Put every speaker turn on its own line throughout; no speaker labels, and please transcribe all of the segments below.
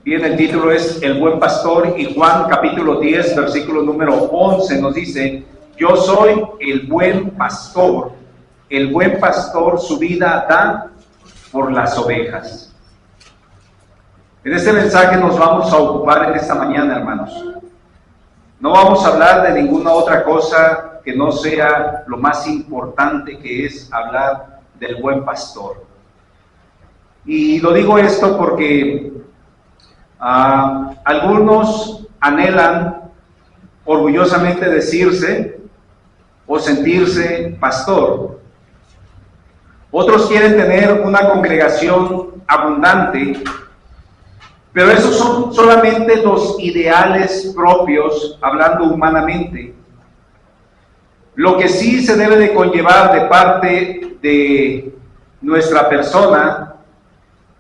Bien, el título es El Buen Pastor, y Juan capítulo 10, versículo número 11 nos dice: yo soy el buen pastor su vida da por las ovejas. En este mensaje nos vamos a ocupar en esta mañana, hermanos. No vamos a hablar de ninguna otra cosa que no sea lo más importante, que es hablar del buen pastor. Y lo digo esto porque algunos anhelan orgullosamente decirse o sentirse pastor. Otros quieren tener una congregación abundante, pero esos son solamente los ideales propios, hablando humanamente. Lo que sí se debe de conllevar de parte de nuestra persona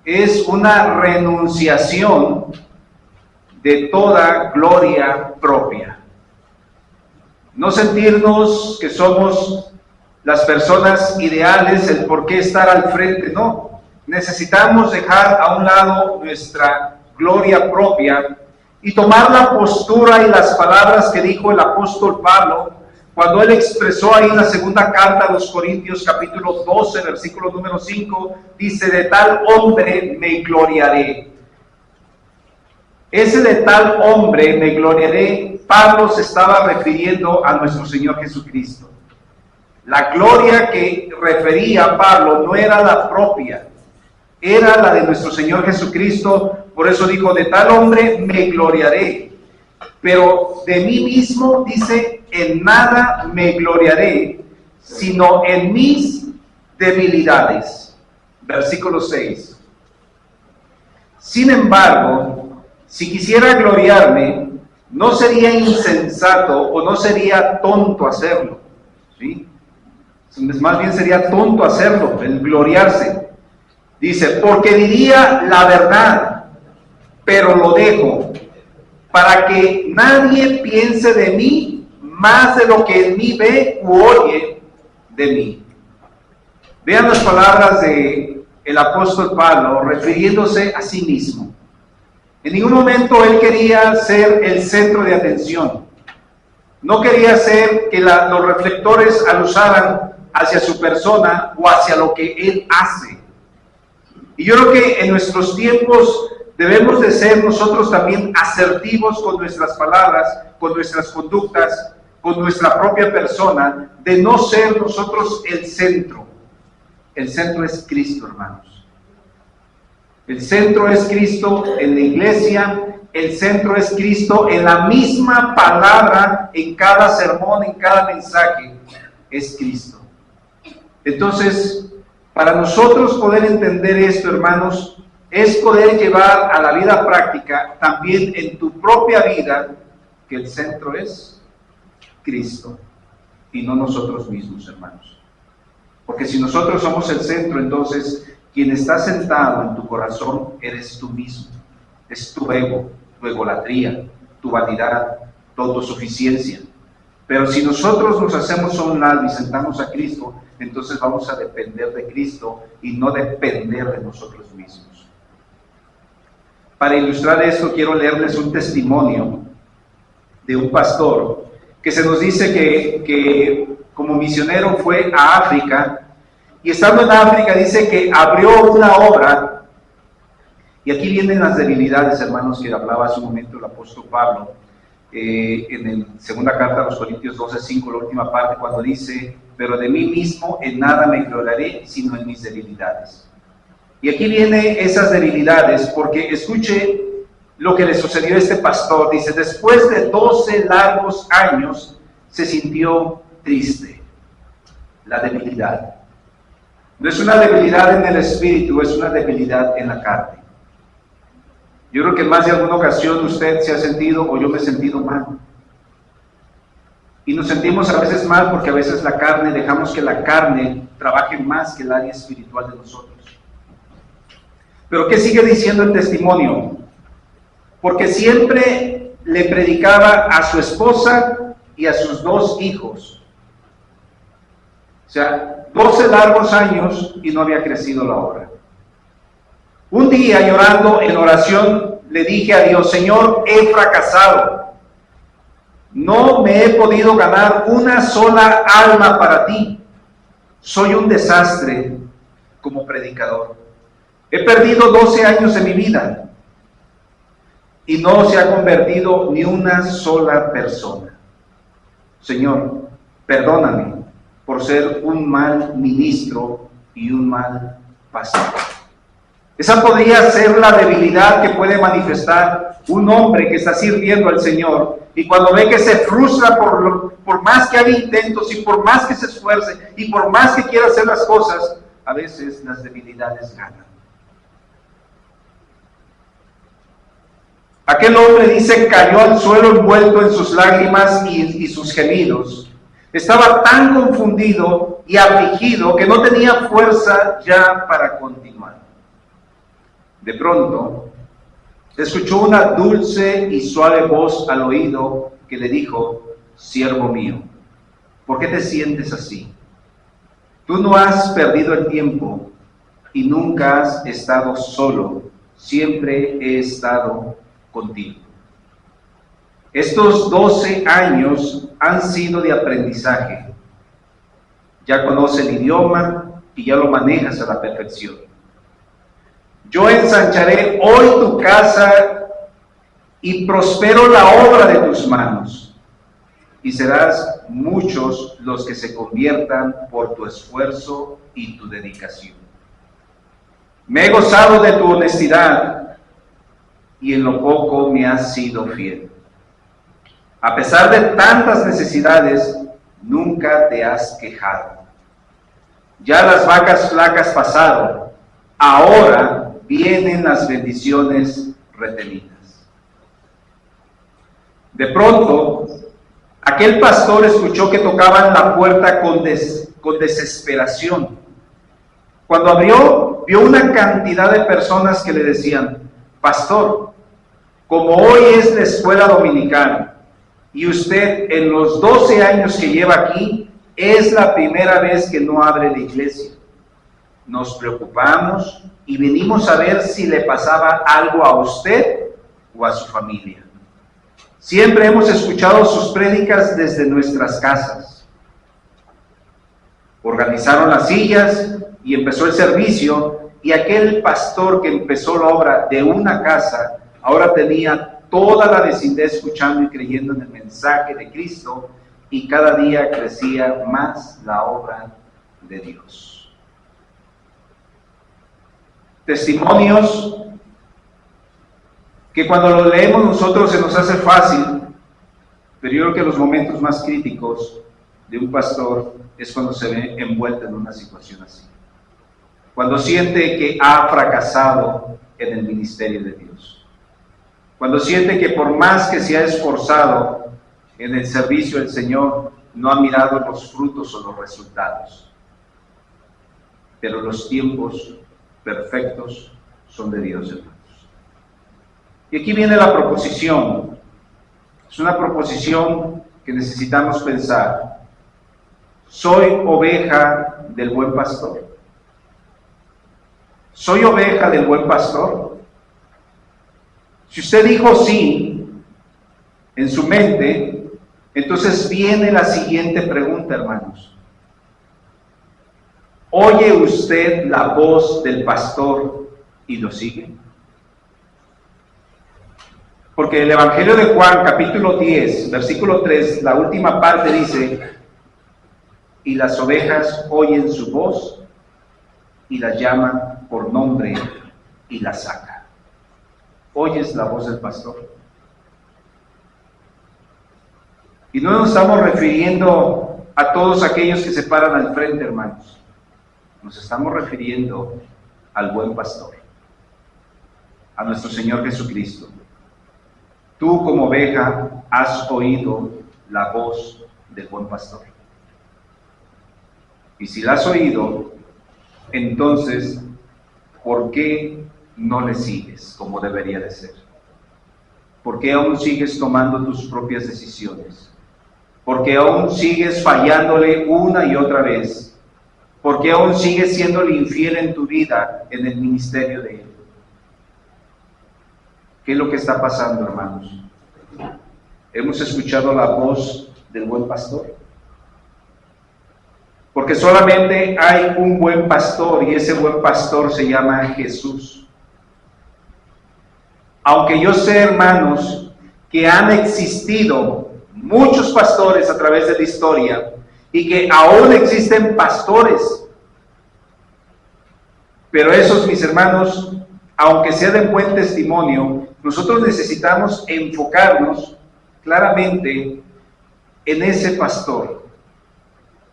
es una renunciación de toda gloria propia. No sentirnos que somos las personas ideales, el por qué estar al frente, no. Necesitamos dejar a un lado nuestra gloria propia y tomar la postura y las palabras que dijo el apóstol Pablo cuando él expresó ahí en la segunda carta a los Corintios capítulo 12, versículo número 5, dice: de tal hombre me gloriaré. Ese de tal hombre me gloriaré, Pablo se estaba refiriendo a nuestro Señor Jesucristo. La gloria que refería Pablo no era la propia, era la de nuestro Señor Jesucristo. Por eso dijo: de tal hombre me gloriaré. Pero de mí mismo, dice, en nada me gloriaré, sino en mis debilidades. Versículo 6. Sin embargo, si quisiera gloriarme, no sería insensato o no sería tonto hacerlo, ¿sí? Más bien sería tonto hacerlo, el gloriarse. Dice: porque diría la verdad, pero lo dejo, para que nadie piense de mí más de lo que en mí ve u oye de mí. Vean las palabras de el apóstol Pablo refiriéndose a sí mismo. En ningún momento él quería ser el centro de atención. No quería ser que los reflectores alusaran hacia su persona o hacia lo que él hace. Y yo creo que en nuestros tiempos debemos de ser nosotros también asertivos con nuestras palabras, con nuestras conductas, con nuestra propia persona, de no ser nosotros el centro. El centro es Cristo, hermanos. El centro es Cristo en la iglesia, el centro es Cristo en la misma palabra, en cada sermón, en cada mensaje, es Cristo. Entonces, para nosotros poder entender esto, hermanos, es poder llevar a la vida práctica también en tu propia vida que el centro es Cristo y no nosotros mismos, hermanos. Porque si nosotros somos el centro, entonces quien está sentado en tu corazón eres tú mismo. Es tu ego, tu egolatría, tu vanidad, tu autosuficiencia. Pero si nosotros nos hacemos a un lado y sentamos a Cristo, entonces vamos a depender de Cristo y no depender de nosotros mismos. Para ilustrar esto, quiero leerles un testimonio de un pastor que se nos dice que como misionero fue a África, y estando en África dice que abrió una obra, y aquí vienen las debilidades, hermanos, que hablaba hace un momento el apóstol Pablo, en la segunda carta a los Corintios 12:5, la última parte, cuando dice: pero de mí mismo en nada me gloriaré, sino en mis debilidades. Y aquí vienen esas debilidades, porque escuche lo que le sucedió a este pastor. Dice: después de 12 largos años se sintió triste. La debilidad. No es una debilidad en el espíritu, es una debilidad en la carne. Yo creo que en más de alguna ocasión usted se ha sentido, o yo me he sentido mal. Y nos sentimos a veces mal porque a veces dejamos que la carne trabaje más que el área espiritual de nosotros. Pero ¿qué sigue diciendo el testimonio? Porque siempre le predicaba a su esposa y a sus 2 hijos. O sea, 12 largos años y no había crecido la obra. Un día, llorando en oración, le dije a Dios: Señor, he fracasado. No me he podido ganar una sola alma para ti. Soy un desastre como predicador. He perdido 12 años de mi vida y no se ha convertido ni una sola persona. Señor, perdóname por ser un mal ministro y un mal pastor. Esa podría ser la debilidad que puede manifestar un hombre que está sirviendo al Señor y cuando ve que se frustra por más que haga intentos y por más que se esfuerce y por más que quiera hacer las cosas, a veces las debilidades ganan. Aquel hombre, dice, cayó al suelo envuelto en sus lágrimas y sus gemidos. Estaba tan confundido y afligido que no tenía fuerza ya para continuar. De pronto, escuchó una dulce y suave voz al oído que le dijo: siervo mío, ¿por qué te sientes así? Tú no has perdido el tiempo y nunca has estado solo, siempre he estado contigo. Estos 12 años han sido de aprendizaje. Ya conoces el idioma y ya lo manejas a la perfección. Yo ensancharé hoy tu casa y prospero la obra de tus manos, y serás muchos los que se conviertan por tu esfuerzo y tu dedicación. Me he gozado de tu honestidad y en lo poco me has sido fiel. A pesar de tantas necesidades, nunca te has quejado. Ya las vacas flacas pasaron, ahora vienen las bendiciones retenidas. De pronto, aquel pastor escuchó que tocaban la puerta con desesperación. Cuando abrió, vio una cantidad de personas que le decían: pastor, como hoy es la escuela dominical y usted en los 12 años que lleva aquí es la primera vez que no abre la iglesia, nos preocupamos y venimos a ver si le pasaba algo a usted o a su familia. Siempre hemos escuchado sus prédicas desde nuestras casas. Organizaron las sillas y empezó el servicio, y aquel pastor que empezó la obra de una casa ahora tenía toda la vecindad escuchando y creyendo en el mensaje de Cristo, y cada día crecía más la obra de Dios. Testimonios que cuando lo leemos nosotros se nos hace fácil, pero yo creo que los momentos más críticos de un pastor es cuando se ve envuelto en una situación así. Cuando siente que ha fracasado en el ministerio de Dios. Cuando siente que por más que se ha esforzado en el servicio del Señor, no ha mirado los frutos o los resultados. Pero los tiempos perfectos son de Dios, hermanos. Y aquí viene la proposición. Es una proposición que necesitamos pensar. ¿Soy oveja del buen pastor? ¿Soy oveja del buen pastor? Si usted dijo sí en su mente, entonces viene la siguiente pregunta, hermanos. ¿Oye usted la voz del pastor y lo sigue? Porque el Evangelio de Juan, capítulo 10, versículo 3, la última parte dice: y las ovejas oyen su voz y las llaman por nombre y las saca. ¿Oyes la voz del pastor? Y no nos estamos refiriendo a todos aquellos que se paran al frente, hermanos. Nos estamos refiriendo al buen pastor, a nuestro Señor Jesucristo. Tú como oveja has oído la voz del buen pastor. Y si la has oído, entonces, ¿por qué no le sigues como debería de ser? ¿Por qué aún sigues tomando tus propias decisiones? ¿Por qué aún sigues fallándole una y otra vez? ¿Por qué aún sigues siéndole infiel en tu vida, en el ministerio de Él? ¿Qué es lo que está pasando, hermanos? ¿Hemos escuchado la voz del buen pastor? Porque solamente hay un buen pastor y ese buen pastor se llama Jesús. Aunque yo sé, hermanos, que han existido muchos pastores a través de la historia y que aún existen pastores, pero esos, mis hermanos, aunque sea de buen testimonio, nosotros necesitamos enfocarnos claramente en ese pastor,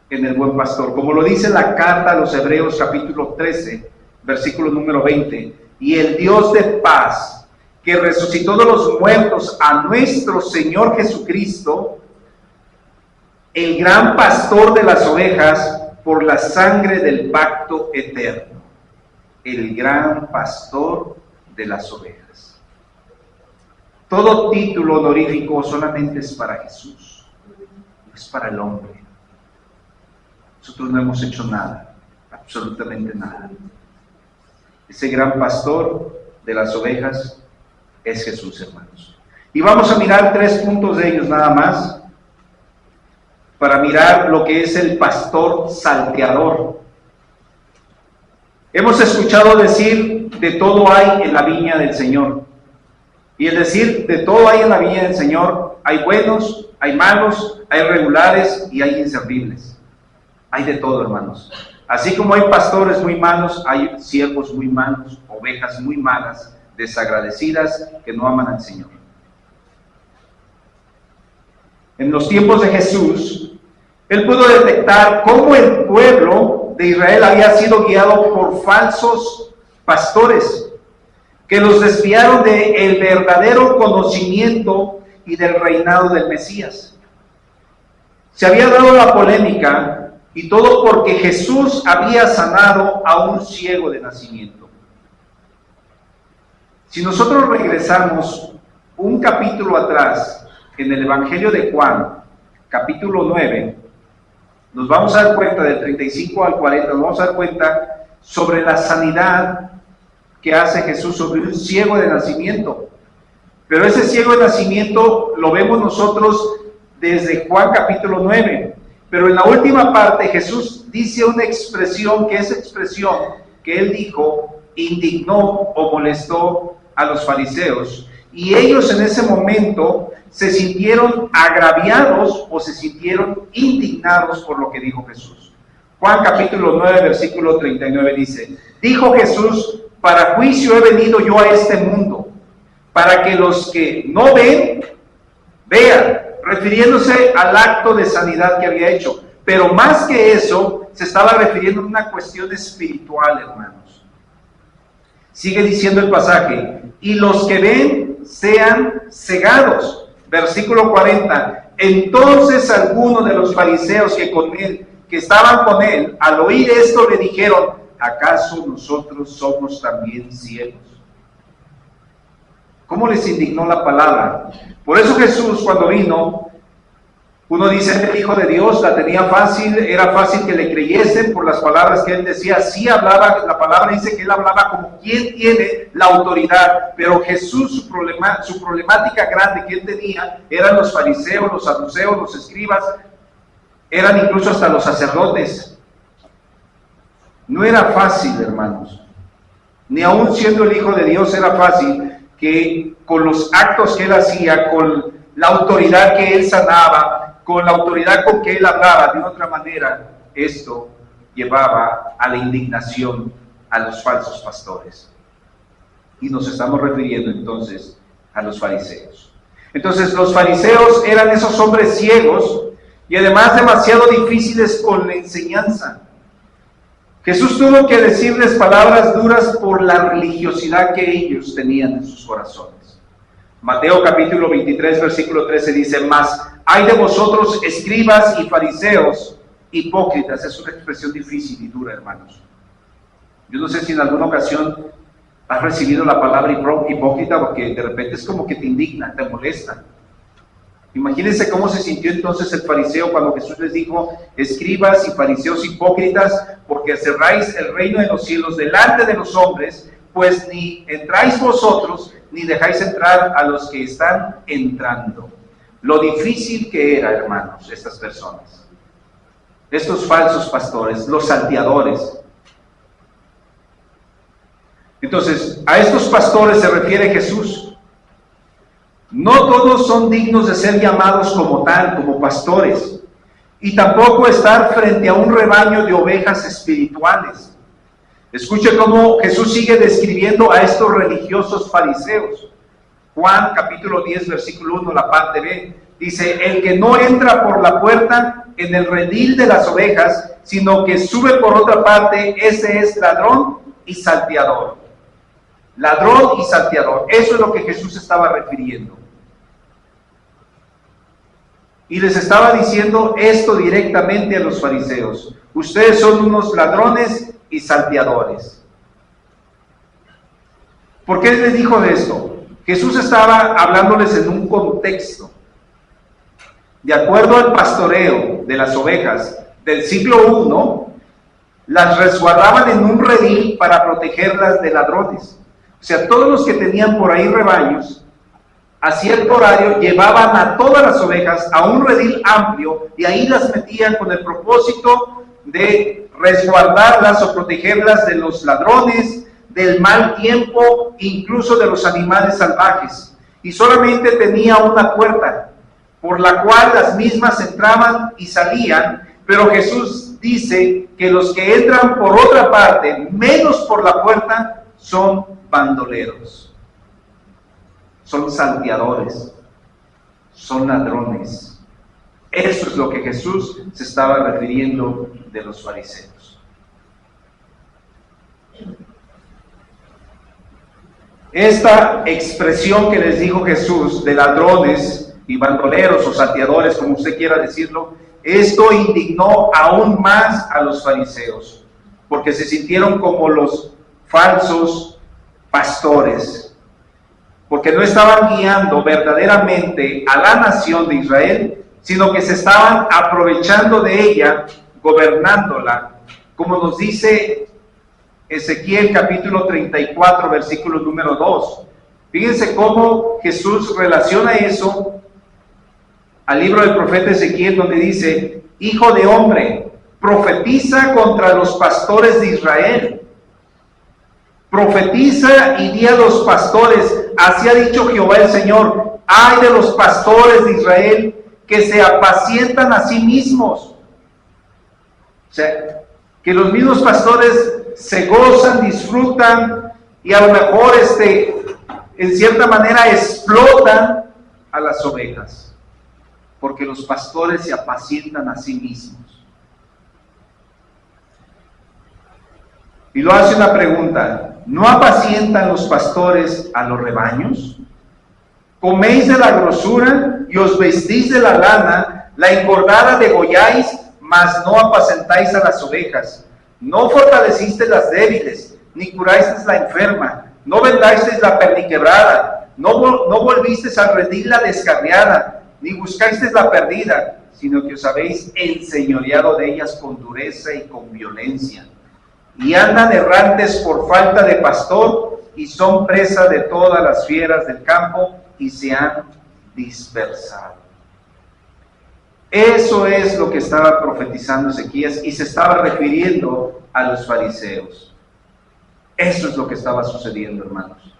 en el buen pastor, como lo dice la carta a los Hebreos capítulo 13, versículo número 20, y el Dios de paz, que resucitó de los muertos a nuestro Señor Jesucristo, el gran pastor de las ovejas, por la sangre del pacto eterno, el gran pastor de las ovejas. Todo título honorífico solamente es para Jesús, no es para el hombre. Nosotros no hemos hecho nada, absolutamente nada. Ese gran pastor de las ovejas es Jesús, hermanos. Y vamos a mirar 3 puntos de ellos nada más, para mirar lo que es el pastor salteador. Hemos escuchado decir, de todo hay en la viña del Señor. Y el decir, de todo hay en la viña del Señor, hay buenos, hay malos, hay regulares y hay inservibles. Hay de todo, hermanos. Así como hay pastores muy malos, hay siervos muy malos, ovejas muy malas, desagradecidas, que no aman al Señor. En los tiempos de Jesús, Él pudo detectar cómo el pueblo de Israel había sido guiado por falsos pastores, que los desviaron del verdadero conocimiento y del reinado del Mesías. Se había dado la polémica, y todo porque Jesús había sanado a un ciego de nacimiento. Si nosotros regresamos un capítulo atrás, en el Evangelio de Juan, capítulo 9, nos vamos a dar cuenta, del 35 al 40, nos vamos a dar cuenta sobre la sanidad que hace Jesús sobre un ciego de nacimiento. Pero ese ciego de nacimiento lo vemos nosotros desde Juan capítulo 9. Pero en la última parte Jesús dice una expresión, que esa expresión que Él dijo indignó o molestó a los fariseos. Y ellos en ese momento se sintieron agraviados o se sintieron indignados por lo que dijo Jesús. Juan capítulo 9, versículo 39 dice, dijo Jesús, para juicio he venido yo a este mundo, para que los que no ven, vean, refiriéndose al acto de sanidad que había hecho. Pero más que eso, se estaba refiriendo a una cuestión espiritual, hermanos. Sigue diciendo el pasaje, y los que ven sean cegados. Versículo 40, entonces algunos de los fariseos que estaban con él, al oír esto le dijeron, ¿acaso nosotros somos también ciegos? ¿Cómo les indignó la palabra? Por eso Jesús, cuando vino, uno dice, el Hijo de Dios la tenía fácil, era fácil que le creyesen por las palabras que él decía. Sí hablaba, la palabra dice que él hablaba como quien tiene la autoridad, pero Jesús, su problemática grande que él tenía, eran los fariseos, los saduceos, los escribas, eran incluso hasta los sacerdotes. No era fácil, hermanos, ni aún siendo el Hijo de Dios era fácil que con los actos que él hacía, con la autoridad que él sanaba, con la autoridad con que él hablaba, de otra manera, esto llevaba a la indignación a los falsos pastores. Y nos estamos refiriendo entonces a los fariseos. Entonces los fariseos eran esos hombres ciegos y además demasiado difíciles con la enseñanza. Jesús tuvo que decirles palabras duras por la religiosidad que ellos tenían en sus corazones. Mateo capítulo 23, versículo 13 dice, mas hay de vosotros escribas y fariseos hipócritas. Es una expresión difícil y dura, hermanos. Yo no sé si en alguna ocasión has recibido la palabra hipócrita, porque de repente es como que te indigna, te molesta. Imagínense cómo se sintió entonces el fariseo cuando Jesús les dijo, escribas y fariseos hipócritas, porque cerráis el reino de los cielos delante de los hombres, pues ni entráis vosotros, ni dejáis entrar a los que están entrando. Lo difícil que era, hermanos, estas personas, estos falsos pastores, los salteadores. Entonces, a estos pastores se refiere Jesús. No todos son dignos de ser llamados como tal, como pastores, y tampoco estar frente a un rebaño de ovejas espirituales. Escuche cómo Jesús sigue describiendo a estos religiosos fariseos. Juan capítulo 10, versículo 1, la parte B, dice: el que no entra por la puerta en el redil de las ovejas, sino que sube por otra parte, ese es ladrón y salteador. Ladrón y salteador, eso es lo que Jesús estaba refiriendo. Y les estaba diciendo esto directamente a los fariseos: ustedes son unos ladrones y salteadores. ¿Por qué les dijo esto? Jesús estaba hablándoles en un contexto. De acuerdo al pastoreo de las ovejas del siglo I, las resguardaban en un redil para protegerlas de ladrones. O sea, todos los que tenían por ahí rebaños, a cierto horario llevaban a todas las ovejas a un redil amplio y ahí las metían con el propósito de resguardarlas o protegerlas de los ladrones, del mal tiempo, incluso de los animales salvajes. Y solamente tenía una puerta por la cual las mismas entraban y salían, pero Jesús dice que los que entran por otra parte, menos por la puerta, son bandoleros, son salteadores, son ladrones. Eso es lo que Jesús se estaba refiriendo de los fariseos. Esta expresión que les dijo Jesús de ladrones y bandoleros o salteadores, como usted quiera decirlo, esto indignó aún más a los fariseos, porque se sintieron como los falsos pastores, porque no estaban guiando verdaderamente a la nación de Israel, sino que se estaban aprovechando de ella, gobernándola, como nos dice Ezequiel capítulo 34, versículo número 2. Fíjense cómo Jesús relaciona eso al libro del profeta Ezequiel, donde dice: hijo de hombre, profetiza contra los pastores de Israel. Profetiza y di a los pastores: así ha dicho Jehová el Señor, ay de los pastores de Israel que se apacientan a sí mismos. O sea, que los mismos pastores se gozan, disfrutan y a lo mejor en cierta manera explotan a las ovejas, porque los pastores se apacientan a sí mismos. Y lo hace una pregunta: ¿no apacientan los pastores a los rebaños? Coméis de la grosura y os vestís de la lana, la engordada degolláis, mas no apacentáis a las ovejas. No fortalecisteis las débiles, ni curasteis la enferma, no vendasteis la perniquebrada, no volvisteis a redil la descarriada, ni buscasteis la perdida, sino que os habéis enseñoreado de ellas con dureza y con violencia. Y andan errantes por falta de pastor, y son presa de todas las fieras del campo, y se han dispersado. Eso es lo que estaba profetizando Ezequías, y se estaba refiriendo a los fariseos. Eso es lo que estaba sucediendo, hermanos.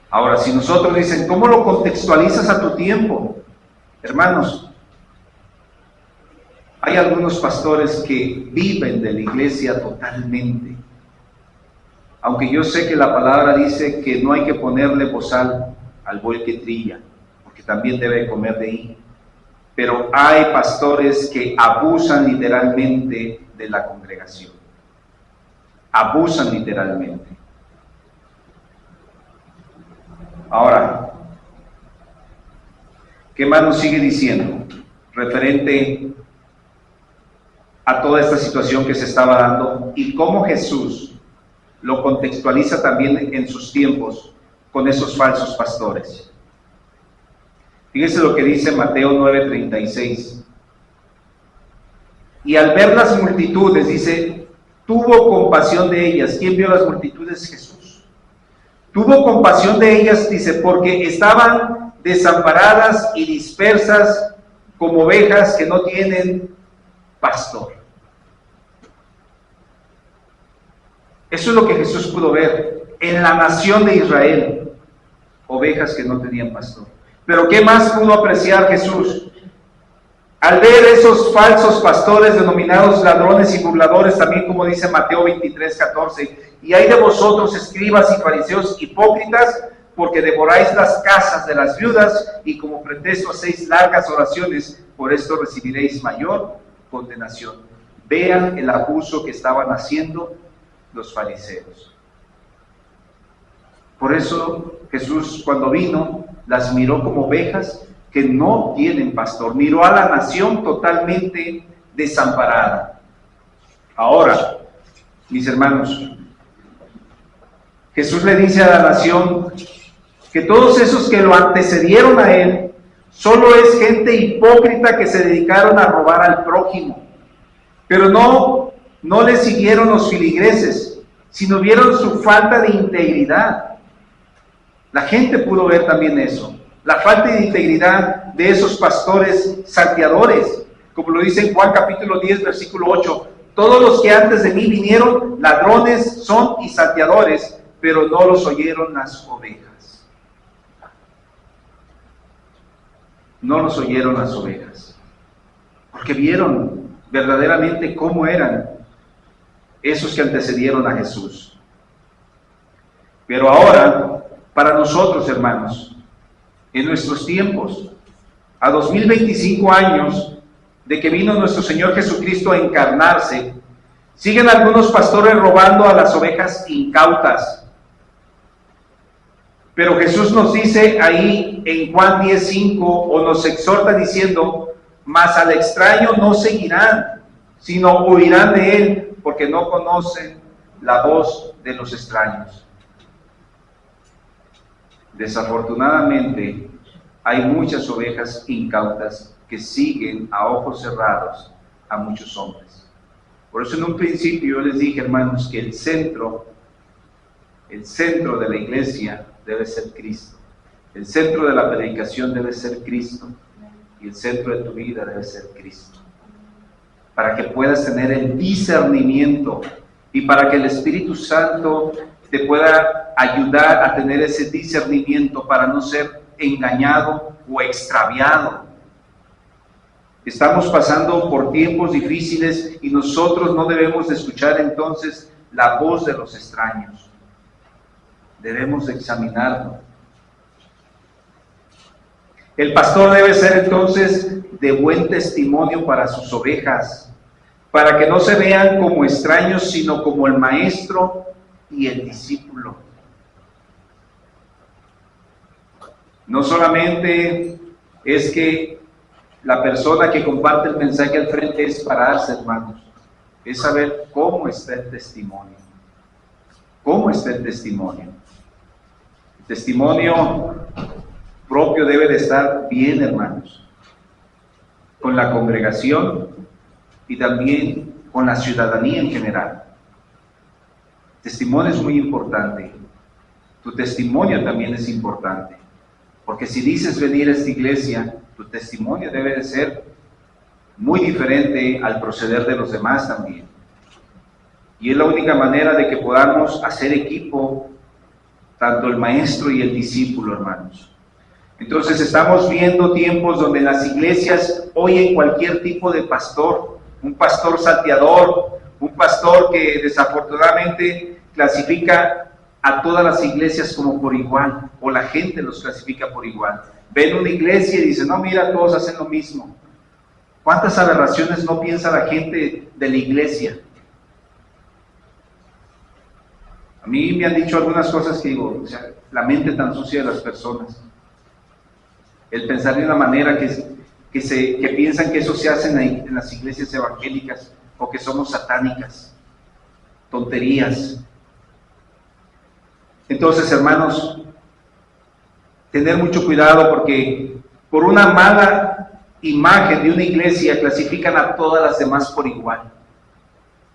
Ahora, si nosotros dicen, ¿cómo lo contextualizas a tu tiempo? Hermanos, hay algunos pastores que viven de la iglesia totalmente. Aunque yo sé que la palabra dice que no hay que ponerle bozal al buey que trilla, porque también debe comer de ahí. Pero hay pastores que abusan literalmente de la congregación. Abusan literalmente. Ahora, ¿qué más nos sigue diciendo referente a toda esta situación que se estaba dando y cómo Jesús lo contextualiza también en sus tiempos con esos falsos pastores? Fíjense lo que dice Mateo 9:36. Y al ver las multitudes, dice, tuvo compasión de ellas. ¿Quién vio las multitudes? Jesús. Tuvo compasión de ellas, dice, porque estaban desamparadas y dispersas como ovejas que no tienen pastor. Eso es lo que Jesús pudo ver en la nación de Israel, ovejas que no tenían pastor. Pero ¿qué más pudo apreciar Jesús? Al ver esos falsos pastores denominados ladrones y burladores, también como dice Mateo 23:14, y hay de vosotros, escribas y fariseos hipócritas, porque devoráis las casas de las viudas y como pretexto hacéis largas oraciones, por esto recibiréis mayor condenación. Vean el abuso que estaban haciendo los fariseos. Por eso Jesús, cuando vino, las miró como ovejas que no tienen pastor. Miró a la nación totalmente desamparada. Ahora, mis hermanos, Jesús le dice a la nación que todos esos que lo antecedieron a él solo es gente hipócrita que se dedicaron a robar al prójimo. Pero no le siguieron los filigreses, sino vieron su falta de integridad. La gente pudo ver también eso, la falta de integridad de esos pastores salteadores, como lo dice en Juan capítulo 10, versículo 8. Todos los que antes de mí vinieron, ladrones son y salteadores, pero no los oyeron las ovejas. No los oyeron las ovejas, porque vieron verdaderamente cómo eran esos que antecedieron a Jesús. Pero ahora, para nosotros, hermanos, en nuestros tiempos, a 2025 años de que vino nuestro Señor Jesucristo a encarnarse, siguen algunos pastores robando a las ovejas incautas. Pero Jesús nos dice ahí en Juan 10:5, o nos exhorta diciendo, mas al extraño no seguirán, sino huirán de él, porque no conocen la voz de los extraños. Desafortunadamente, hay muchas ovejas incautas que siguen a ojos cerrados a muchos hombres. Por eso en un principio yo les dije, hermanos, que el centro de la iglesia debe ser Cristo. El centro de la predicación debe ser Cristo. Y el centro de tu vida debe ser Cristo. Para que puedas tener el discernimiento y para que el Espíritu Santo te pueda ayudar a tener ese discernimiento para no ser engañado o extraviado. Estamos pasando por tiempos difíciles y nosotros no debemos de escuchar entonces la voz de los extraños. Debemos de examinarlo. El pastor debe ser entonces de buen testimonio para sus ovejas, para que no se vean como extraños, sino como el maestro y el discípulo. No solamente es que la persona que comparte el mensaje al frente es pararse, hermanos, es saber cómo está el testimonio. ¿Cómo está el testimonio? El testimonio propio debe de estar bien, hermanos, con la congregación y también con la ciudadanía en general. El testimonio es muy importante. Tu testimonio también es importante, porque si dices venir a esta iglesia, tu testimonio debe de ser muy diferente al proceder de los demás también. Y es la única manera de que podamos hacer equipo, tanto el maestro y el discípulo, hermanos. Entonces estamos viendo tiempos donde en las iglesias oyen cualquier tipo de pastor, un pastor salteador, un pastor que desafortunadamente clasifica a todas las iglesias como por igual, o la gente los clasifica por igual. Ven una iglesia y dicen, no, mira, todos hacen lo mismo. ¿Cuántas aberraciones no piensa la gente de la iglesia? A mí me han dicho algunas cosas que digo, o sea, la mente tan sucia de las personas. El pensar de una manera que piensan que eso se hace en las iglesias evangélicas o que somos satánicas. Tonterías. Entonces, hermanos, tener mucho cuidado porque por una mala imagen de una iglesia clasifican a todas las demás por igual.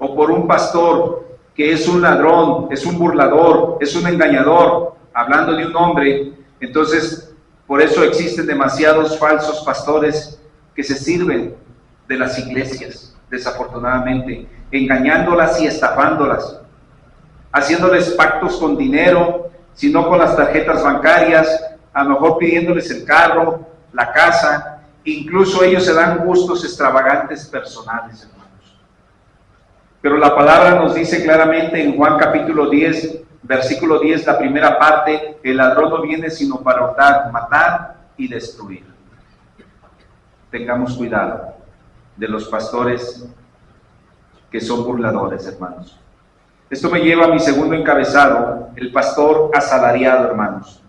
o por un pastor que es un ladrón, es un burlador, es un engañador, hablando de un hombre, entonces por eso existen demasiados falsos pastores que se sirven de las iglesias, desafortunadamente, engañándolas y estafándolas, haciéndoles pactos con dinero, sino con las tarjetas bancarias, a lo mejor pidiéndoles el carro, la casa, incluso ellos se dan gustos extravagantes personales, hermanos. Pero la palabra nos dice claramente en Juan capítulo 10, versículo 10, la primera parte, el ladrón no viene sino para hurtar, matar y destruir. Tengamos cuidado de los pastores que son burladores, hermanos. Esto me lleva a mi segundo encabezado, el pastor asalariado, hermanos.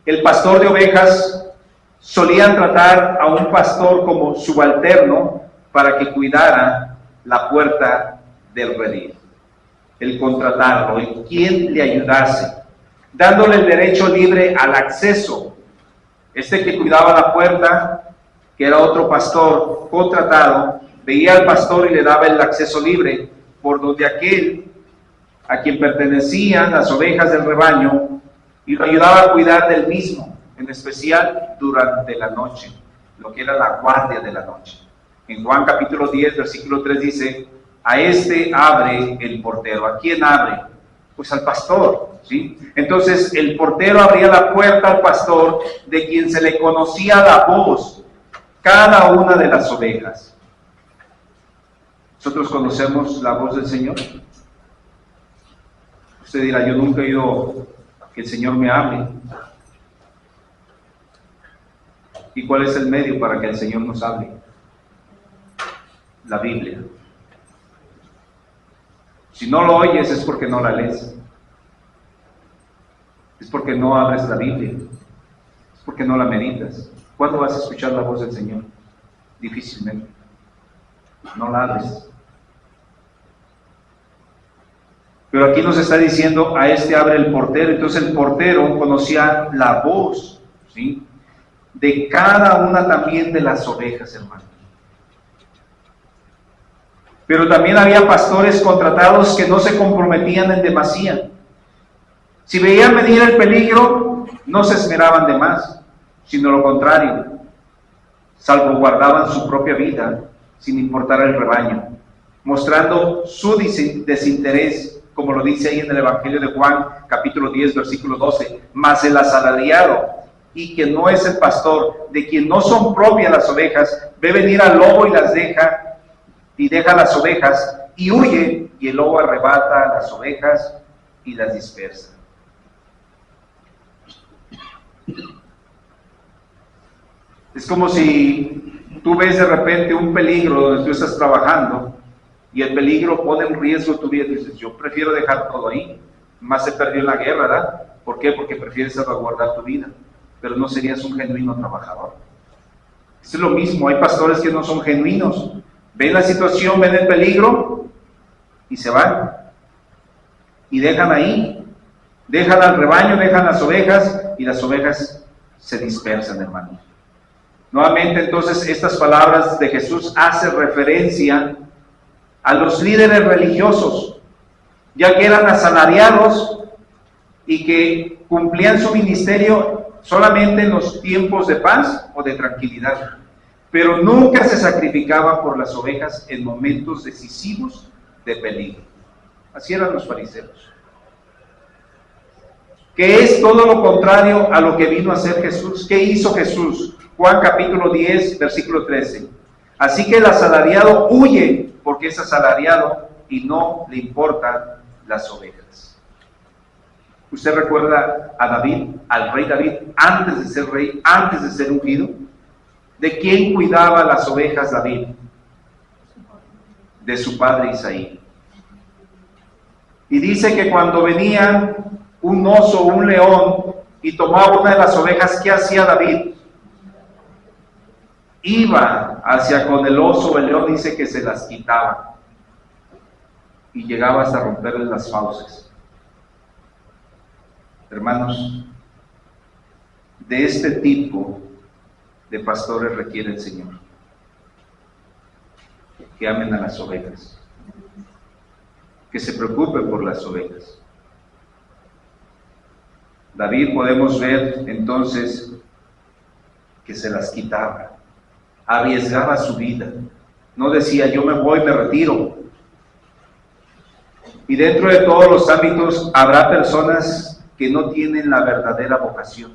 El pastor de ovejas solía tratar a un pastor como subalterno para que cuidara la puerta del redil, el contratarlo, el quien le ayudase, dándole el derecho libre al acceso. Este que cuidaba la puerta, que era otro pastor contratado, veía al pastor y le daba el acceso libre por donde aquel a quien pertenecían las ovejas del rebaño y lo ayudaba a cuidar del mismo, en especial durante la noche, lo que era la guardia de la noche. En Juan capítulo 10, versículo 3 dice, a este abre el portero. ¿A quién abre? Pues al pastor, ¿sí? Entonces el portero abría la puerta al pastor, de quien se le conocía la voz, cada una de las ovejas. ¿Nosotros conocemos la voz del Señor? Usted dirá, yo nunca he oído que el Señor me hable. ¿Y cuál es el medio para que el Señor nos hable? La Biblia. Si no lo oyes es porque no la lees. Es porque no abres la Biblia. Es porque no la meditas. ¿Cuándo vas a escuchar la voz del Señor? Difícilmente. No la abres. Pero aquí nos está diciendo, a este abre el portero. Entonces el portero conocía la voz, ¿sí?, de cada una también de las ovejas, hermanos. Pero también había pastores contratados que no se comprometían en demasía. Si veían venir el peligro, no se esmeraban de más, sino lo contrario, salvaguardaban su propia vida sin importar el rebaño, mostrando su desinterés, como lo dice ahí en el Evangelio de Juan, capítulo 10, versículo 12, mas el asalariado, y que no es el pastor, de quien no son propias las ovejas, ve venir al lobo y las deja las ovejas, y huye, y el lobo arrebata a las ovejas y las dispersa. Es como si tú ves de repente un peligro donde tú estás trabajando, y el peligro pone en riesgo tu vida, y dices, yo prefiero dejar todo ahí, más se perdió en la guerra, ¿verdad? ¿Por qué? Porque prefieres salvaguardar tu vida, pero no serías un genuino trabajador. Es lo mismo, hay pastores que no son genuinos, ven la situación, ven el peligro, y se van, y dejan ahí, dejan al rebaño, dejan las ovejas, y las ovejas se dispersan, hermanos. Nuevamente, entonces, estas palabras de Jesús hacen referencia a los líderes religiosos, ya que eran asalariados y que cumplían su ministerio solamente en los tiempos de paz o de tranquilidad, pero nunca se sacrificaban por las ovejas en momentos decisivos de peligro. Así eran los fariseos, que es todo lo contrario a lo que vino a hacer Jesús. ¿Qué hizo Jesús? Juan capítulo 10, versículo 13. Así que el asalariado huye, porque es asalariado y no le importan las ovejas. ¿Usted recuerda a David, al rey David, antes de ser rey, antes de ser ungido? ¿De quién cuidaba las ovejas David? De su padre Isaí. Y dice que cuando venía un oso o un león y tomaba una de las ovejas, ¿qué hacía David? Iba hacia con el oso o el león, dice que se las quitaba y llegaba hasta romperles las fauces. Hermanos, de este tipo de pastores requiere el Señor, que amen a las ovejas, que se preocupe por las ovejas. David, podemos ver entonces que se las quitaba, arriesgaba su vida, no decía yo me voy, me retiro. Y dentro de todos los ámbitos habrá personas que no tienen la verdadera vocación,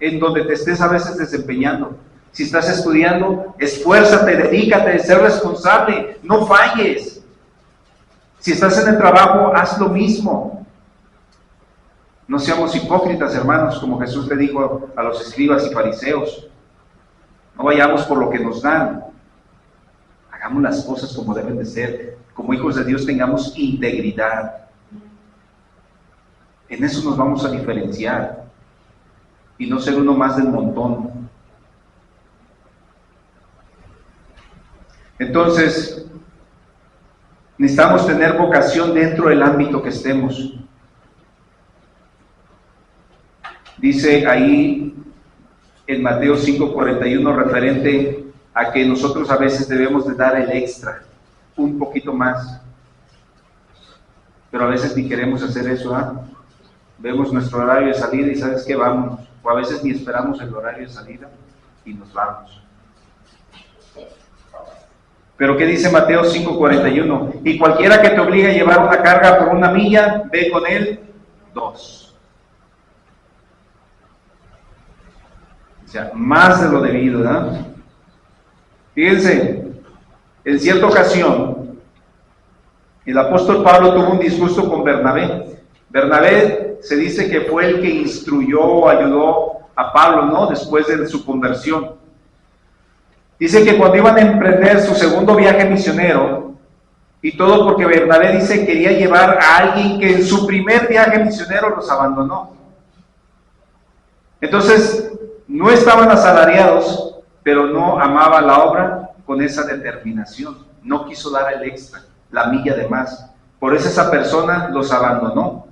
en donde te estés a veces desempeñando. Si estás estudiando, esfuérzate, dedícate, sé responsable, no falles. Si estás en el trabajo, haz lo mismo. No seamos hipócritas, hermanos, como Jesús le dijo a los escribas y fariseos. No vayamos por lo que nos dan. Hagamos las cosas como deben de ser. Como hijos de Dios tengamos integridad. En eso nos vamos a diferenciar. Y no ser uno más del montón. Entonces, necesitamos tener vocación dentro del ámbito que estemos. Dice ahí en Mateo 5:41 referente a que nosotros a veces debemos de dar el extra, un poquito más. Pero a veces ni queremos hacer eso, ¿ah? Vemos nuestro horario de salida y ¿sabes qué? Vamos. O a veces ni esperamos el horario de salida y nos vamos. Pero ¿qué dice Mateo 5:41? Y cualquiera que te obligue a llevar una carga por 1 milla, ve con él 2. O sea, más de lo debido, ¿verdad? Fíjense, en cierta ocasión, el apóstol Pablo tuvo un disgusto con Bernabé. Bernabé se dice que fue el que instruyó, ayudó a Pablo, ¿no? Después de su conversión. Dice que cuando iban a emprender su segundo viaje misionero, y todo porque Bernabé dice que quería llevar a alguien que en su primer viaje misionero los abandonó. Entonces, no estaban asalariados, pero no amaba la obra con esa determinación. No quiso dar el extra, la milla de más. Por eso esa persona los abandonó.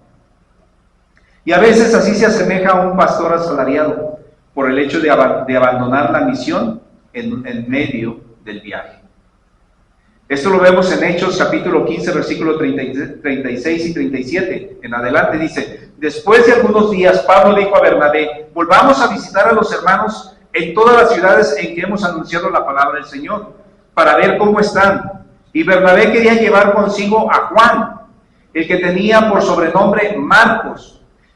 Y a veces así se asemeja a un pastor asalariado, por el hecho de abandonar la misión en medio del viaje. Esto lo vemos en Hechos capítulo 15, versículos 36 y 37. En adelante dice: después de algunos días, Pablo dijo a Bernabé: volvamos a visitar a los hermanos en todas las ciudades en que hemos anunciado la palabra del Señor, para ver cómo están. Y Bernabé quería llevar consigo a Juan, el que tenía por sobrenombre Marcos.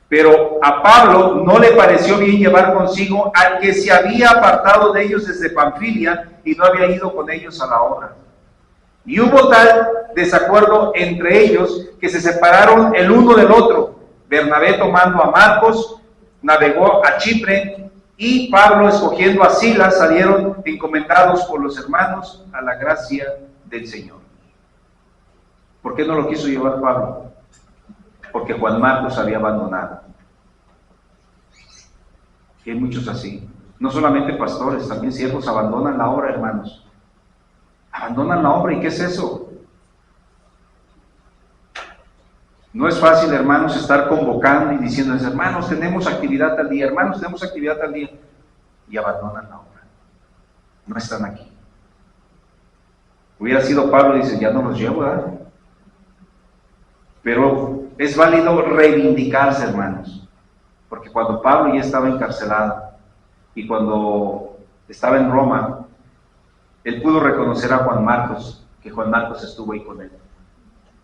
Pero a Pablo no le pareció bien llevar consigo al que se había apartado de ellos desde Panfilia y no había ido con ellos a la obra. Y hubo tal desacuerdo entre ellos que se separaron el uno del otro. Bernabé, tomando a Marcos, navegó a Chipre, y Pablo, escogiendo a Silas, salieron encomendados por los hermanos a la gracia del Señor. ¿Por qué no lo quiso llevar Pablo? Porque Juan Marcos había abandonado. Y hay muchos así. No solamente pastores, también siervos abandonan la obra, hermanos. Abandonan la obra. ¿Y qué es eso? No es fácil, hermanos, estar convocando y diciéndoles: hermanos, tenemos actividad tal día, hermanos, tenemos actividad tal día, y abandonan la obra. No están aquí. Hubiera sido Pablo y dice: ya no los llevo, ¿verdad? Pero es válido reivindicarse, hermanos, porque cuando Pablo ya estaba encarcelado y cuando estaba en Roma, él pudo reconocer a Juan Marcos, que Juan Marcos estuvo ahí con él.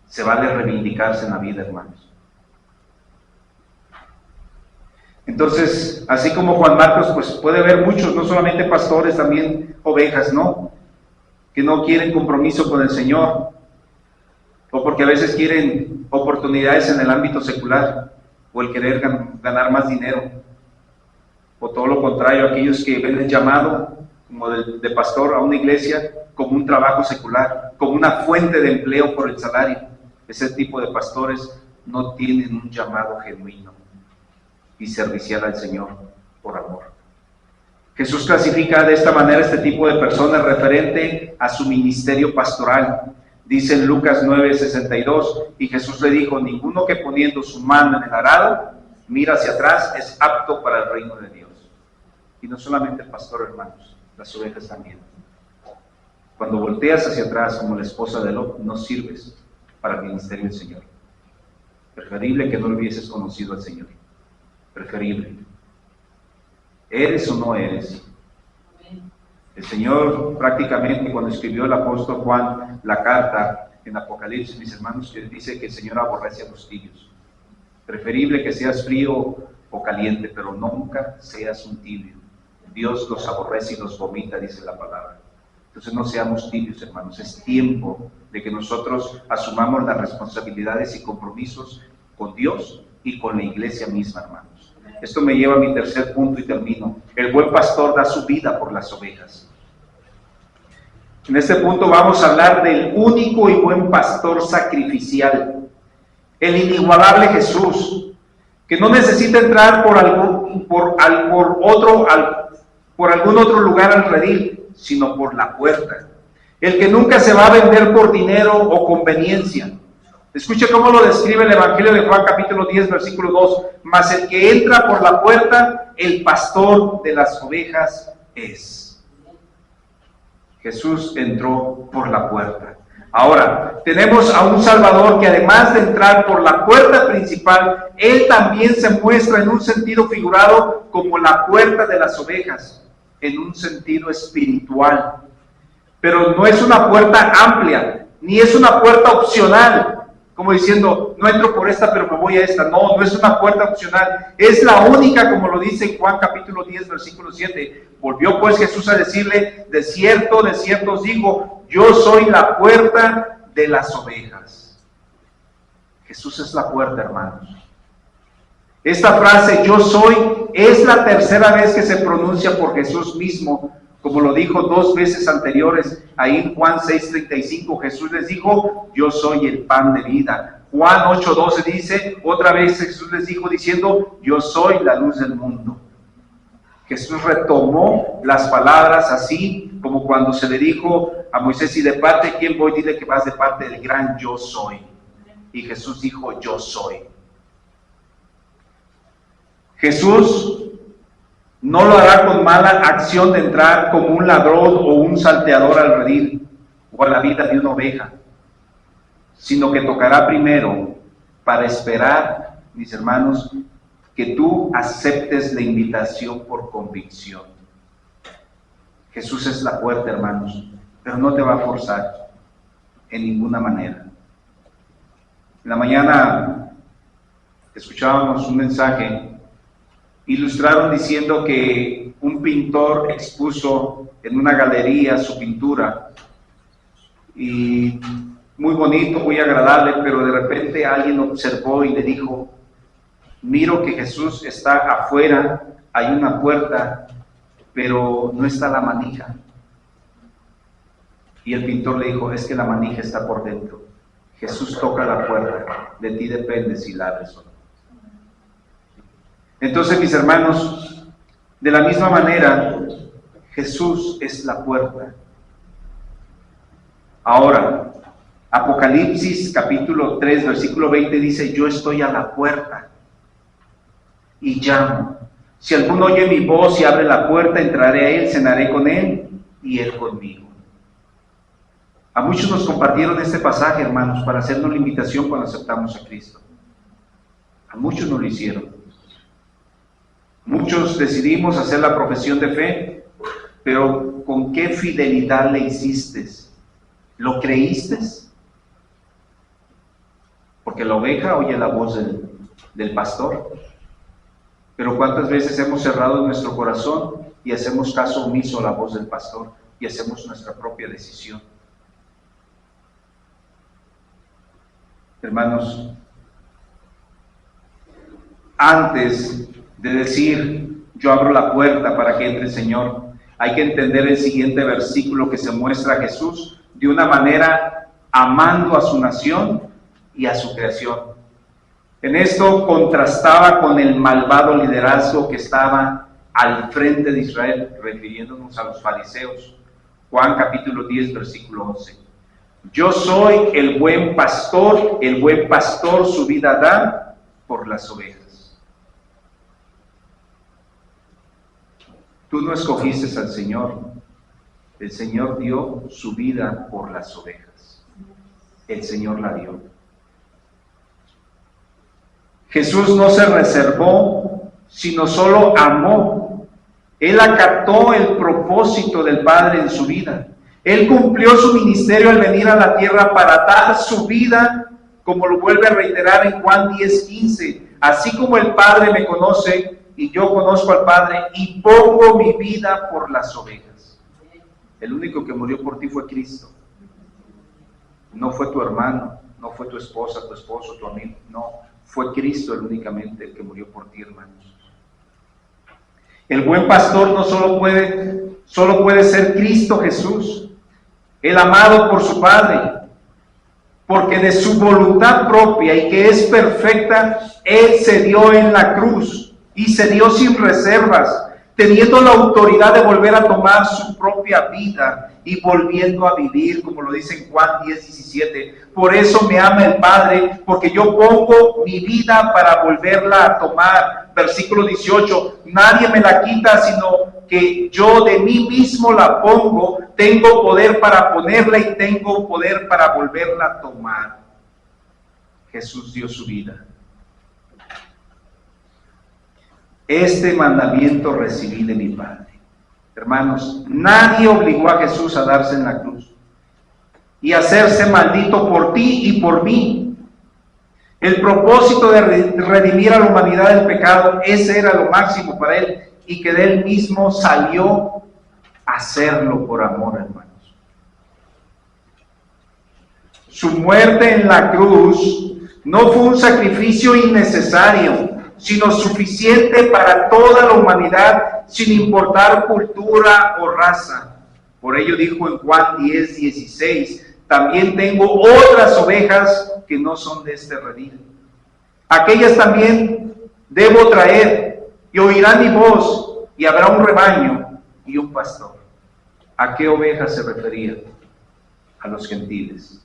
Se vale reivindicarse en la vida, hermanos. Entonces, así como Juan Marcos, pues puede haber muchos, no solamente pastores, también ovejas, ¿no? Que no quieren compromiso con el Señor, o porque a veces quieren oportunidades en el ámbito secular, o el querer ganar más dinero, o todo lo contrario, aquellos que ven el llamado como de pastor a una iglesia como un trabajo secular, como una fuente de empleo por el salario. Ese tipo de pastores no tienen un llamado genuino y servicial al Señor por amor. Jesús clasifica de esta manera este tipo de personas referente a su ministerio pastoral. Dice en Lucas 9:62, y Jesús le dijo: ninguno que poniendo su mano en el arado mira hacia atrás es apto para el reino de Dios. Y no solamente el pastor, hermanos, las ovejas también. Cuando volteas hacia atrás como la esposa de Lot, no sirves para el ministerio del Señor. Preferible que no lo hubieses conocido al Señor. Preferible. ¿Eres o no eres? El Señor prácticamente cuando escribió el apóstol Juan la carta en Apocalipsis, mis hermanos, él dice que el Señor aborrece a los tibios. Preferible que seas frío o caliente, pero nunca seas un tibio. Dios los aborrece y los vomita, dice la palabra. Entonces no seamos tibios, hermanos. Es tiempo de que nosotros asumamos las responsabilidades y compromisos con Dios y con la iglesia misma, hermanos. Esto me lleva a mi tercer punto y termino. El buen pastor da su vida por las ovejas. En este punto vamos a hablar del único y buen pastor sacrificial, el inigualable Jesús, que no necesita entrar por algún otro lugar al redil, sino por la puerta. El que nunca se va a vender por dinero o conveniencia. Escuche cómo lo describe el Evangelio de Juan capítulo 10, versículo 2. Mas el que entra por la puerta, el pastor de las ovejas es. Jesús entró por la puerta. Ahora, tenemos a un Salvador que además de entrar por la puerta principal, Él también se muestra en un sentido figurado como la puerta de las ovejas, en un sentido espiritual. Pero no es una puerta amplia, ni es una puerta opcional, como diciendo, no entro por esta, pero me voy a esta. No, no es una puerta opcional, es la única, como lo dice en Juan capítulo 10, versículo 7. Volvió pues Jesús a decirle, de cierto os digo, yo soy la puerta de las ovejas. Jesús es la puerta, hermanos. Esta frase, yo soy, es la tercera vez que se pronuncia por Jesús mismo, como lo dijo 2 veces anteriores. Ahí en Juan 6:35, Jesús les dijo, yo soy el pan de vida. Juan 8:12 dice, otra vez Jesús les dijo diciendo, yo soy la luz del mundo. Jesús retomó las palabras así como cuando se le dijo a Moisés, y de parte de quién voy, dile que vas de parte del gran yo soy. Y Jesús dijo, yo soy. Jesús no lo hará con mala acción de entrar como un ladrón o un salteador al redil o a la vida de una oveja, sino que tocará primero para esperar, mis hermanos, que tú aceptes la invitación por convicción. Jesús es la puerta, hermanos, pero no te va a forzar en ninguna manera. En la mañana escuchábamos un mensaje, ilustraron diciendo que un pintor expuso en una galería su pintura, y muy bonito, muy agradable, pero de repente alguien observó y le dijo, miro que Jesús está afuera, hay una puerta, pero no está la manija. Y el pintor le dijo, es que la manija está por dentro. Jesús toca la puerta, de ti depende si la abres o no. Entonces, mis hermanos, de la misma manera, Jesús es la puerta. Ahora, Apocalipsis capítulo 3, versículo 20 dice, yo estoy a la puerta y llamo. Si alguno oye mi voz y abre la puerta, entraré a él, cenaré con él y él conmigo. A muchos nos compartieron este pasaje, hermanos, para hacernos la invitación cuando aceptamos a Cristo. A muchos no lo hicieron. Muchos decidimos hacer la profesión de fe, pero ¿con qué fidelidad le hiciste? ¿Lo creíste? Porque la oveja oye la voz del pastor. Pero ¿cuántas veces hemos cerrado nuestro corazón y hacemos caso omiso a la voz del pastor y hacemos nuestra propia decisión? Hermanos, antes de decir, yo abro la puerta para que entre el Señor, hay que entender el siguiente versículo que se muestra a Jesús de una manera amando a su nación y a su creación. En esto contrastaba con el malvado liderazgo que estaba al frente de Israel, refiriéndonos a los fariseos. Juan capítulo 10, versículo 11. Yo soy el buen pastor su vida da por las ovejas. Tú no escogiste al Señor, El Señor dio su vida por las ovejas. El Señor la dio. Jesús no se reservó, sino solo amó. Él acató el propósito del Padre en su vida. Él cumplió su ministerio al venir a la tierra para dar su vida, como lo vuelve a reiterar en Juan 10:15. Así como el Padre me conoce y yo conozco al Padre y pongo mi vida por las ovejas. El único que murió por ti fue Cristo. No fue tu hermano, no fue tu esposa, tu esposo, tu amigo. No, fue Cristo el únicamente el que murió por ti, hermanos. El buen pastor no solo puede ser Cristo Jesús, el amado por su Padre, porque de su voluntad propia y que es perfecta, Él se dio en la cruz y se dio sin reservas, teniendo la autoridad de volver a tomar su propia vida y volviendo a vivir, como lo dice en Juan 10:17. Por eso me ama el Padre, porque yo pongo mi vida para volverla a tomar. Versículo 18, nadie me la quita, sino que yo de mí mismo la pongo. Tengo poder para ponerla y tengo poder para volverla a tomar. Jesús dio su vida. Este mandamiento recibí de mi Padre. Hermanos, nadie obligó a Jesús a darse en la cruz y hacerse maldito por ti y por mí. El propósito de redimir a la humanidad del pecado, ese era lo máximo para Él, y que de Él mismo salió a hacerlo por amor, hermanos. Su muerte en la cruz no fue un sacrificio innecesario, sino suficiente para toda la humanidad, sin importar cultura o raza. Por ello dijo en Juan 10:16, también tengo otras ovejas que no son de este redil. Aquellas también debo traer, y oirán mi voz, y habrá un rebaño y un pastor. ¿A qué ovejas se refería? A los gentiles,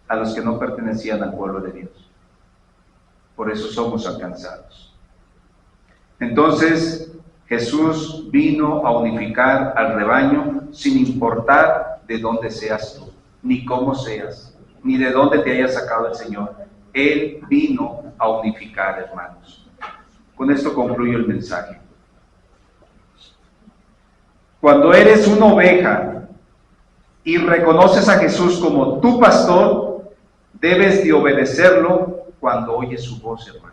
a los que no pertenecían al pueblo de Dios. Por eso somos alcanzados. Entonces, Jesús vino a unificar al rebaño sin importar de dónde seas tú, ni cómo seas, ni de dónde te haya sacado el Señor. Él vino a unificar, hermanos. Con esto concluyo el mensaje. Cuando eres una oveja y reconoces a Jesús como tu pastor, debes de obedecerlo cuando oyes su voz, hermano.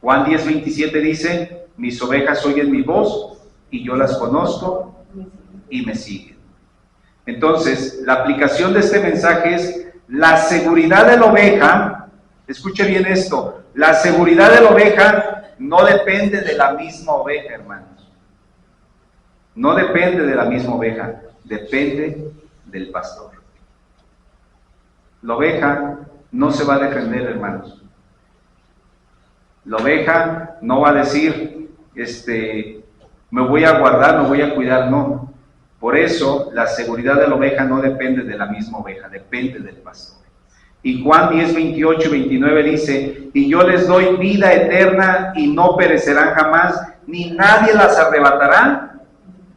Juan 10:27 dice, mis ovejas oyen mi voz y yo las conozco y me siguen. Entonces, la aplicación de este mensaje es la seguridad de la oveja. Escuche bien esto, la seguridad de la oveja no depende de la misma oveja, hermanos. No depende de la misma oveja, depende del pastor. La oveja no se va a defender, hermanos. La oveja no va a decir, me voy a guardar, me voy a cuidar, no. Por eso, la seguridad de la oveja no depende de la misma oveja, depende del pastor. Y Juan 10:28-29 dice, y yo les doy vida eterna y no perecerán jamás, ni nadie las arrebatará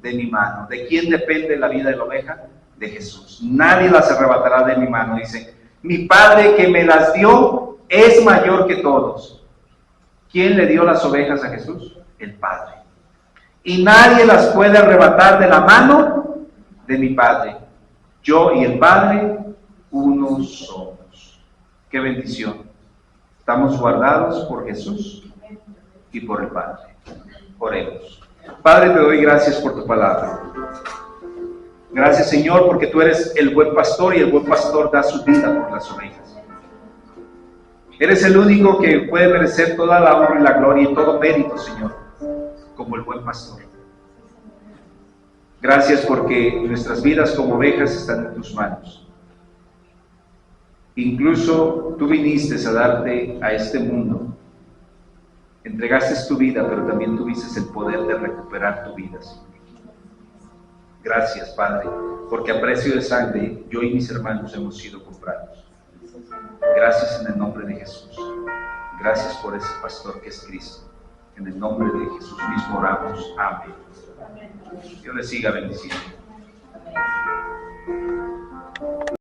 de mi mano. ¿De quién depende la vida de la oveja? De Jesús. Nadie las arrebatará de mi mano. Dice, mi Padre que me las dio es mayor que todos. ¿Quién le dio las ovejas a Jesús? El Padre. Y nadie las puede arrebatar de la mano de mi Padre. Yo y el Padre, uno somos. ¡Qué bendición! Estamos guardados por Jesús y por el Padre. Oremos. Padre, te doy gracias por tu palabra. Gracias, Señor, porque tú eres el buen pastor y el buen pastor da su vida por las ovejas. Eres el único que puede merecer toda la honra y la gloria y todo mérito, Señor, como el buen pastor. Gracias porque nuestras vidas como ovejas están en tus manos. Incluso tú viniste a darte a este mundo. Entregaste tu vida, pero también tuviste el poder de recuperar tu vida, Señor. Gracias, Padre, porque a precio de sangre yo y mis hermanos hemos sido comprados. Gracias en el nombre de Jesús. Gracias por ese pastor que es Cristo. En el nombre de Jesús mismo oramos. Amén. Dios les siga bendiciendo.